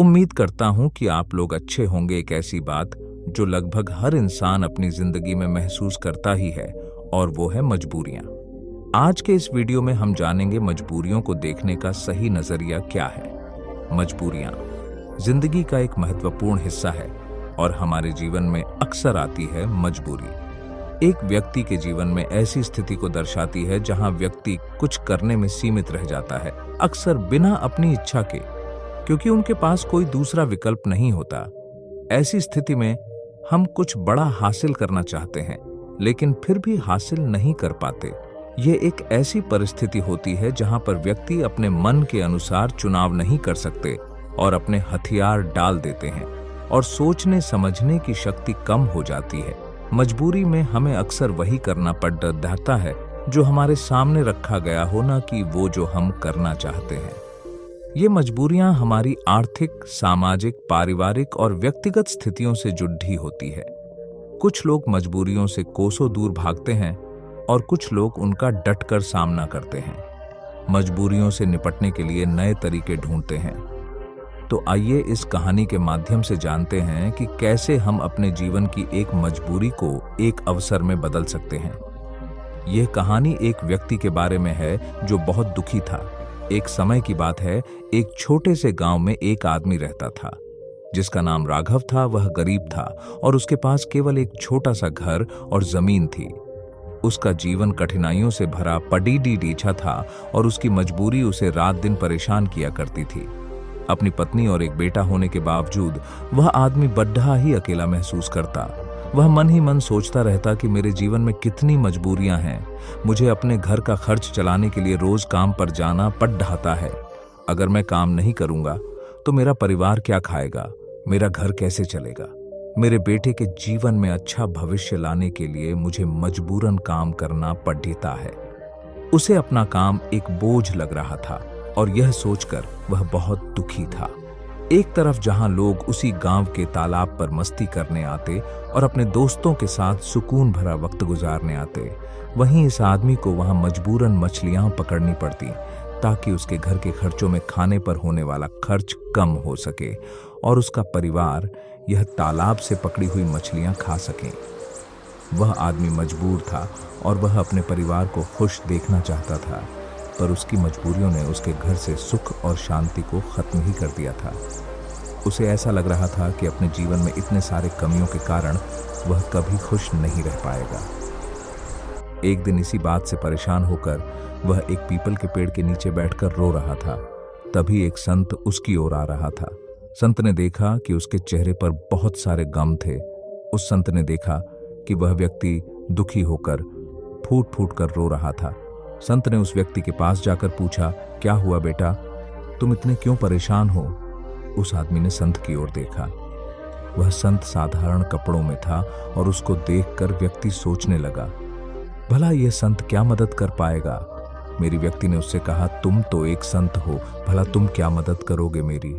उम्मीद करता हूं कि आप लोग अच्छे होंगे। एक ऐसी बात जो लगभग हर इंसान अपनी जिंदगी में महसूस करता ही है, और वो है मजबूरियां। आज के इस वीडियो में हम जानेंगे मजबूरियों को देखने का सही नजरिया क्या है। मजबूरियां जिंदगी का एक महत्वपूर्ण हिस्सा है और हमारे जीवन में अक्सर आती है मजबूरी। एक व्यक्ति के जीवन में ऐसी स्थिति को दर्शाती है जहां व्यक्ति कुछ करने में सीमित रह जाता है, अक्सर बिना अपनी इच्छा के, क्योंकि उनके पास कोई दूसरा विकल्प नहीं होता। ऐसी स्थिति में हम कुछ बड़ा हासिल करना चाहते हैं, लेकिन फिर भी हासिल नहीं कर पाते। ये एक ऐसी परिस्थिति होती है जहां पर व्यक्ति अपने मन के अनुसार चुनाव नहीं कर सकते और अपने हथियार डाल देते हैं और सोचने समझने की शक्ति कम हो जाती है। मजबूरी में हमें अक्सर वही करना पड़ जाता है जो हमारे सामने रखा गया हो, ना कि वो जो हम करना चाहते हैं। ये मजबूरियां हमारी आर्थिक, सामाजिक, पारिवारिक और व्यक्तिगत स्थितियों से जुड़ी होती है। कुछ लोग मजबूरियों से कोसों दूर भागते हैं और कुछ लोग उनका डटकर सामना करते हैं, मजबूरियों से निपटने के लिए नए तरीके ढूंढते हैं। तो आइए इस कहानी के माध्यम से जानते हैं कि कैसे हम अपने जीवन की एक मजबूरी को एक अवसर में बदल सकते हैं। यह कहानी एक व्यक्ति के बारे में है जो बहुत दुखी था। एक समय की बात है, एक छोटे से गांव में एक आदमी रहता था जिसका नाम राघव था। वह गरीब था और उसके पास केवल एक छोटा सा घर और जमीन थी। उसका जीवन कठिनाइयों से भरा पडीडीचा था और उसकी मजबूरी उसे रात दिन परेशान किया करती थी। अपनी पत्नी और एक बेटा होने के बावजूद वह आदमी बड्ढा ही अकेला महसूस करता। वह मन ही मन सोचता रहता कि मेरे जीवन में कितनी मजबूरियां हैं। मुझे अपने घर का खर्च चलाने के लिए रोज काम पर जाना पड़ रहा है। अगर मैं काम नहीं करूंगा तो मेरा परिवार क्या खाएगा, मेरा घर कैसे चलेगा। मेरे बेटे के जीवन में अच्छा भविष्य लाने के लिए मुझे मजबूरन काम करना पड़ता है। उसे अपना काम एक बोझ लग रहा था और यह सोचकर वह बहुत दुखी था। एक तरफ जहां लोग उसी गांव के तालाब पर मस्ती करने आते और अपने दोस्तों के साथ सुकून भरा वक्त गुजारने आते, वहीं इस आदमी को वहां मजबूरन मछलियां पकड़नी पड़ती ताकि उसके घर के खर्चों में खाने पर होने वाला खर्च कम हो सके और उसका परिवार यह तालाब से पकड़ी हुई मछलियां खा सके। वह आदमी मजबूर था और वह अपने परिवार को खुश देखना चाहता था, पर उसकी मजबूरियों ने उसके घर से सुख और शांति को खत्म ही कर दिया था। उसे ऐसा लग रहा था कि अपने जीवन में इतने सारे कमियों के कारण वह कभी खुश नहीं रह पाएगा। एक दिन इसी बात से परेशान होकर वह एक पीपल के पेड़ के नीचे बैठकर रो रहा था। तभी एक संत उसकी ओर आ रहा था। संत ने देखा कि उसके चेहरे पर बहुत सारे गम थे। उस संत ने देखा कि वह व्यक्ति दुखी होकर फूट फूट कर रो रहा था। संत ने उस व्यक्ति के पास जाकर पूछा, क्या हुआ बेटा, तुम इतने क्यों परेशान हो? उस आदमी ने संत की ओर देखा। वह संत साधारण कपड़ों में था और उसको देखकर व्यक्ति सोचने लगा, भला यह संत क्या मदद कर पाएगा। मेरी व्यक्ति ने उससे कहा, तुम तो एक संत हो, भला तुम क्या मदद करोगे मेरी?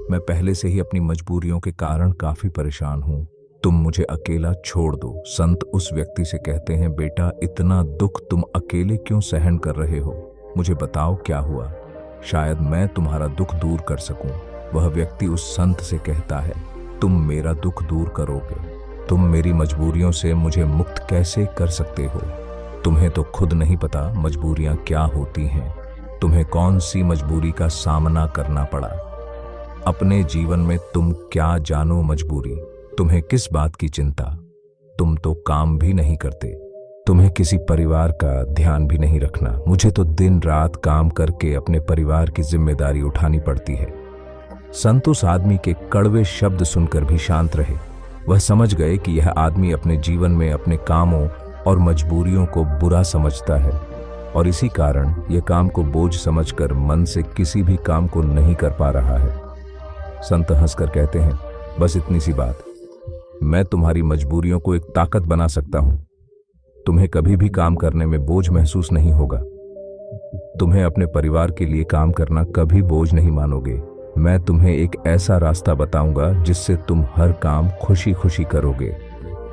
मैं पहले से ही अपनी मजबूरियों के कारण काफी परेशान हूं, तुम मुझे अकेला छोड़ दो। संत उस व्यक्ति से कहते हैं, बेटा इतना दुख तुम अकेले क्यों सहन कर रहे हो? मुझे बताओ क्या हुआ, शायद मैं तुम्हारा दुख दूर कर सकूं। वह व्यक्ति उस संत से कहता है, तुम मेरा दुख दूर करोगे? तुम मेरी मजबूरियों से मुझे मुक्त कैसे कर सकते हो? तुम्हें तो खुद नहीं पता मजबूरियां क्या होती हैं। तुम्हें कौन सी मजबूरी का सामना करना पड़ा? अपने जीवन में तुम क्या जानो मजबूरी? तुम्हें किस बात की चिंता? तुम तो काम भी नहीं करते, तुम्हें किसी परिवार का ध्यान भी नहीं रखना। मुझे तो दिन रात काम करके अपने परिवार की जिम्मेदारी उठानी पड़ती है। संत उस आदमी के कड़वे शब्द सुनकर भी शांत रहे। वह समझ गए कि यह आदमी अपने जीवन में अपने कामों और मजबूरियों को बुरा समझता है और इसी कारण यह काम को बोझ समझकर मन से किसी भी काम को नहीं कर पा रहा है। संत हंसकर कहते हैं, बस इतनी सी बात, मैं तुम्हारी मजबूरियों को एक ताकत बना सकता हूं। तुम्हें कभी भी काम करने में बोझ महसूस नहीं होगा। तुम्हें अपने परिवार के लिए काम करना कभी बोझ नहीं मानोगे। मैं तुम्हें एक ऐसा रास्ता बताऊंगा जिससे तुम हर काम खुशी खुशी करोगे,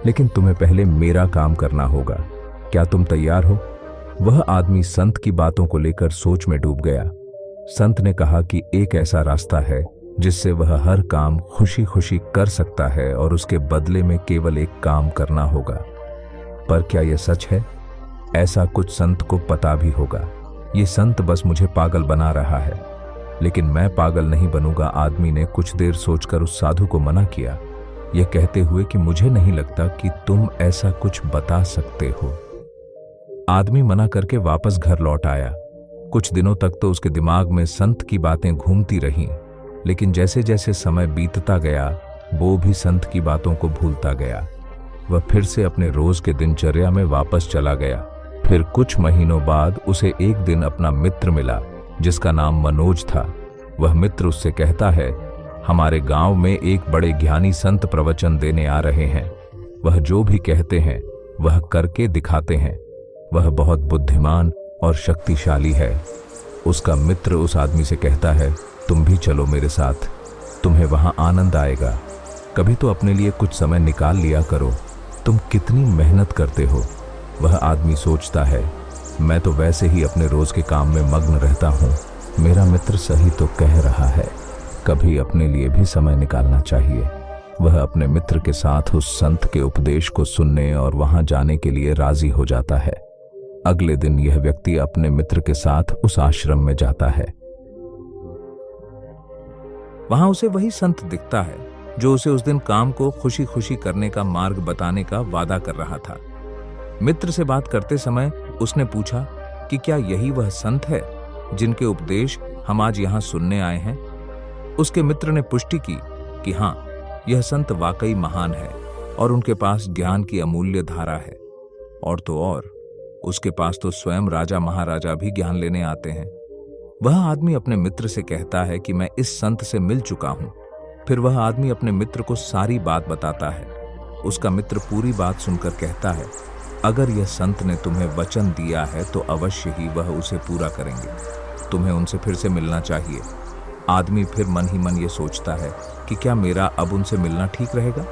लेकिन तुम्हें पहले मेरा काम करना होगा। क्या तुम तैयार हो? वह आदमी संत की बातों को लेकर सोच में डूब गया। संत ने कहा कि एक ऐसा रास्ता है जिससे वह हर काम खुशी खुशी कर सकता है और उसके बदले में केवल एक काम करना होगा। पर क्या यह सच है? ऐसा कुछ संत को पता भी होगा। ये संत बस मुझे पागल बना रहा है। लेकिन मैं पागल नहीं बनूंगा, आदमी ने कुछ देर सोचकर उस साधु को मना किया, यह कहते हुए कि मुझे नहीं लगता कि तुम ऐसा कुछ बता सकते हो। आदमी मना करके वापस घर लौट आया। कुछ दिनों तक तो उसके दिमाग में संत की बातें घूमती रहीं, लेकिन जैसे जैसे समय बीतता गया वो भी संत की बातों को भूलता गया। वह फिर से अपने रोज के दिनचर्या में वापस चला गया। फिर कुछ महीनों बाद उसे एक दिन अपना मित्र मिला जिसका नाम मनोज था। वह मित्र उससे कहता है, हमारे गांव में एक बड़े ज्ञानी संत प्रवचन देने आ रहे हैं। वह जो भी कहते हैं वह करके दिखाते हैं। वह बहुत बुद्धिमान और शक्तिशाली है। उसका मित्र उस आदमी से कहता है, तुम भी चलो मेरे साथ, तुम्हें वहां आनंद आएगा। कभी तो अपने लिए कुछ समय निकाल लिया करो, तुम कितनी मेहनत करते हो। वह आदमी सोचता है, मैं तो वैसे ही अपने रोज के काम में मग्न रहता हूँ, मेरा मित्र सही तो कह रहा है, कभी अपने लिए भी समय निकालना चाहिए। वह अपने मित्र के साथ उस संत के उपदेश को सुनने और वहां जाने के लिए राजी हो जाता है। अगले दिन यह व्यक्ति अपने मित्र के साथ उस आश्रम में जाता है। वहां उसे वही संत दिखता है जो उसे उस दिन काम को खुशी खुशी करने का मार्ग बताने का वादा कर रहा था। मित्र से बात करते समय उसने पूछा कि क्या यही वह संत है जिनके उपदेश हम आज यहां सुनने आए हैं। उसके मित्र ने पुष्टि की कि हां, यह संत वाकई महान है और उनके पास ज्ञान की अमूल्य धारा है। और तो और उसके पास तो स्वयं राजा महाराजा भी ज्ञान लेने आते हैं। वह आदमी अपने मित्र से कहता है कि मैं इस संत से मिल चुका हूं। फिर वह आदमी अपने मित्र को सारी बात बताता है। उसका मित्र पूरी बात सुनकर कहता है, अगर यह संत ने तुम्हें वचन दिया है तो अवश्य ही वह उसे पूरा करेंगे। तुम्हें उनसे फिर से मिलना चाहिए। आदमी फिर मन ही मन ये सोचता है कि क्या मेरा अब उनसे मिलना ठीक रहेगा?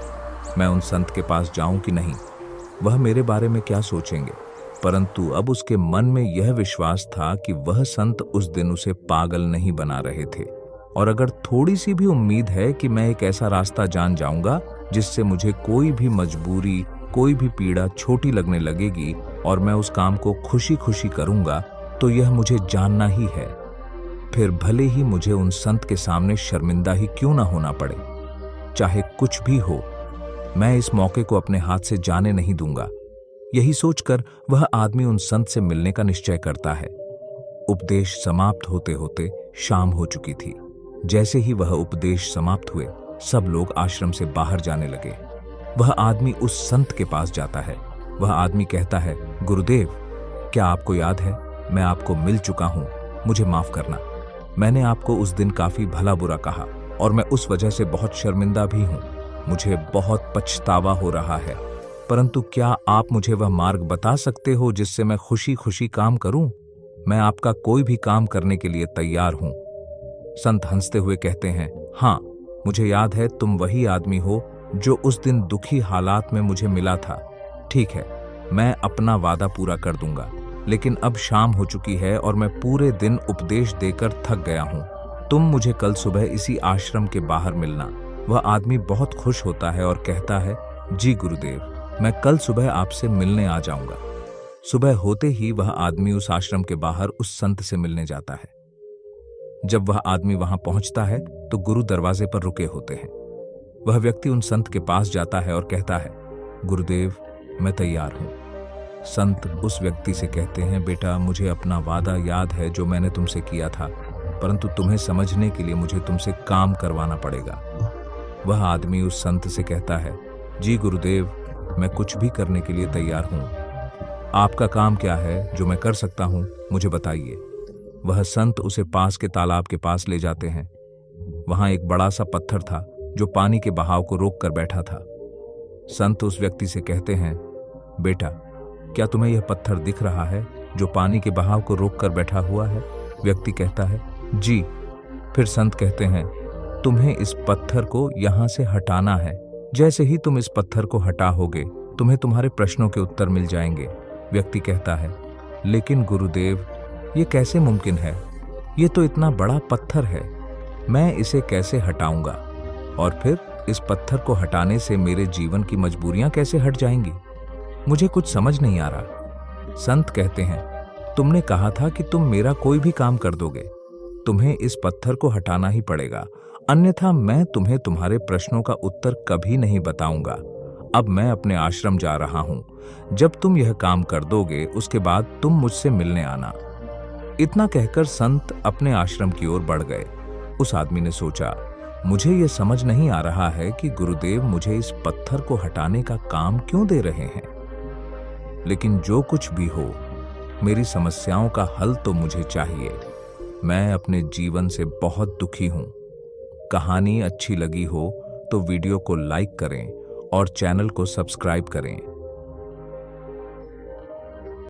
मैं उन संत के पास जाऊं कि नहीं? वह मेरे बारे में क्या सोचेंगे? परंतु अब उसके मन में यह विश्वास था कि वह संत उस दिन उसे पागल नहीं बना रहे थे। और अगर थोड़ी सी भी उम्मीद है कि मैं एक ऐसा रास्ता जान जाऊंगा जिससे मुझे कोई भी मजबूरी, कोई भी पीड़ा छोटी लगने लगेगी और मैं उस काम को खुशी खुशी करूंगा, तो यह मुझे जानना ही है। फिर भले ही मुझे उन संत के सामने शर्मिंदा ही क्यों ना होना पड़े, चाहे कुछ भी हो, मैं इस मौके को अपने हाथ से जाने नहीं दूंगा। यही सोचकर वह आदमी उन संत से मिलने का निश्चय करता है। उपदेश समाप्त होते होते शाम हो चुकी थी। जैसे ही वह उपदेश समाप्त हुए, सब लोग आश्रम से बाहर जाने लगे। वह आदमी उस संत के पास जाता है। वह आदमी कहता है, गुरुदेव, क्या आपको याद है, मैं आपको मिल चुका हूं, मुझे माफ करना। मैंने आपको उस दिन काफी भला बुरा कहा और मैं उस वजह से बहुत शर्मिंदा भी हूं। मुझे बहुत पछतावा हो रहा है, परंतु क्या आप मुझे वह मार्ग बता सकते हो जिससे मैं खुशी खुशी काम करूं? मैं आपका कोई भी काम करने के लिए तैयार हूं। संत हंसते हुए कहते हैं, हाँ, मुझे याद है, तुम वही आदमी हो जो उस दिन दुखी हालात में मुझे मिला था। ठीक है, मैं अपना वादा पूरा कर दूंगा, लेकिन अब शाम हो चुकी है और मैं पूरे दिन उपदेश देकर थक गया हूं। तुम मुझे कल सुबह इसी आश्रम के बाहर मिलना। वह आदमी बहुत खुश होता है और कहता है, जी गुरुदेव, मैं कल सुबह आपसे मिलने आ जाऊंगा। सुबह होते ही वह आदमी उस आश्रम के बाहर उस संत से मिलने जाता है। जब वह आदमी वहां पहुंचता है तो गुरु दरवाजे पर रुके होते हैं। वह व्यक्ति उन संत के पास जाता है और कहता है, गुरुदेव, मैं तैयार हूं। संत उस व्यक्ति से कहते हैं, बेटा, मुझे अपना वादा याद है जो मैंने तुमसे किया था, परंतु तुम्हें समझने के लिए मुझे तुमसे काम करवाना पड़ेगा। वह आदमी उस संत से कहता है, जी गुरुदेव, मैं कुछ भी करने के लिए तैयार हूं। आपका काम क्या है जो मैं कर सकता हूं, मुझे बताइए। वह संत उसे पास के तालाब के पास ले जाते हैं। वहां एक बड़ा सा पत्थर था जो पानी के बहाव को रोक कर बैठा था। संत उस व्यक्ति से कहते हैं, बेटा, क्या तुम्हें यह पत्थर दिख रहा है जो पानी के बहाव को रोक कर बैठा हुआ है? व्यक्ति कहता है, जी। फिर संत कहते हैं, तुम्हें इस पत्थर को यहां से हटाना है। जैसे ही तुम इस पत्थर को हटाओगे, तुम्हें तुम्हारे प्रश्नों के उत्तर मिल जाएंगे। व्यक्ति कहता है, लेकिन गुरुदेव, ये कैसे मुमकिन है? ये तो इतना बड़ा पत्थर है। मैं इसे कैसे हटाऊंगा? और फिर इस पत्थर को हटाने से मेरे जीवन की मजबूरियां कैसे हट जाएंगी? मुझे कुछ समझ नहीं आ रहा। संत कहते हैं, तुमने कहा था कि तुम मेरा कोई भी काम कर दोगे। तुम्हें इस पत्थर को हटाना ही पड़ेगा, अन्यथा मैं तुम्हें तुम्हारे प्रश्नों का उत्तर कभी नहीं बताऊंगा। अब मैं अपने आश्रम जा रहा हूं। जब तुम यह काम कर दोगे, उसके बाद तुम मुझसे मिलने आना। इतना कहकर संत अपने आश्रम की ओर बढ़ गए। उस आदमी ने सोचा, मुझे यह समझ नहीं आ रहा है कि गुरुदेव मुझे इस पत्थर को हटाने का काम क्यों दे रहे हैं। लेकिन जो कुछ भी हो, मेरी समस्याओं का हल तो मुझे चाहिए। मैं अपने जीवन से बहुत दुखी हूं। कहानी अच्छी लगी हो तो वीडियो को लाइक करें और चैनल को सब्सक्राइब करें।